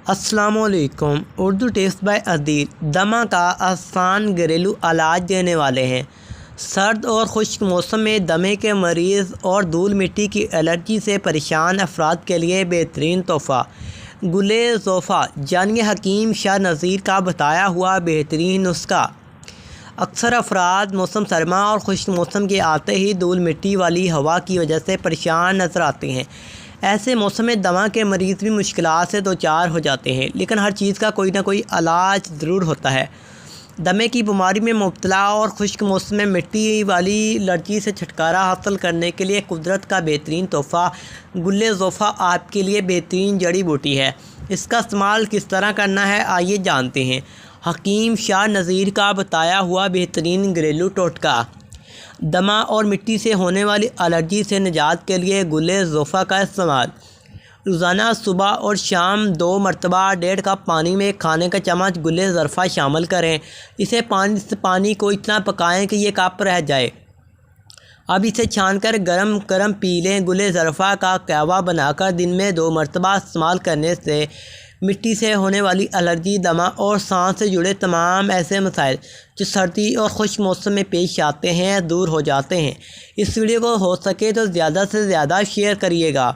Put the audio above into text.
السلام علیکم۔ Urdu tapes by عدیل دمہ کا آسان گھریلو علاج دینے والے ہیں۔ سرد اور خشک موسم میں دمے کے مریض اور دھول مٹی کی الرجی سے پریشان افراد کے لیے بہترین تحفہ گل زوفا یعنی حکیم شاہ نذیر کا بتایا ہوا بہترین نسخہ۔ اکثر افراد موسم سرما اور خشک موسم کے آتے ہی دھول مٹی والی ہوا کی وجہ سے پریشان نظر آتے ہیں۔ ایسے موسم میں دمہ کے مریض بھی مشکلات سے دوچار ہو جاتے ہیں، لیکن ہر چیز کا کوئی نہ کوئی علاج ضرور ہوتا ہے۔ دمے کی بیماری میں مبتلا اور خشک موسم میں مٹی والی الرجی سے چھٹکارا حاصل کرنے کے لیے قدرت کا بہترین تحفہ گل زوفا آپ کے لیے بہترین جڑی بوٹی ہے۔ اس کا استعمال کس طرح کرنا ہے آئیے جانتے ہیں۔ حکیم شاہ نذیر کا بتایا ہوا بہترین گھریلو ٹوٹکا۔ دمہ اور مٹی سے ہونے والی الرجی سے نجات کے لیے گل زوفا کا استعمال۔ روزانہ صبح اور شام 2 مرتبہ 1.5 کپ پانی میں کھانے کا چمچ گل زوفا شامل کریں۔ اسے پانی کو اتنا پکائیں کہ یہ کپ رہ جائے۔ اب اسے چھان کر گرم پی لیں۔ گل زوفا کا قہوہ بنا کر دن میں 2 مرتبہ استعمال کرنے سے مٹی سے ہونے والی الرجی، دمہ اور سانس سے جڑے تمام ایسے مسائل جو سردی اور خشک موسم میں پیش آتے ہیں دور ہو جاتے ہیں۔ اس ویڈیو کو ہو سکے تو زیادہ سے زیادہ شیئر کریے گا۔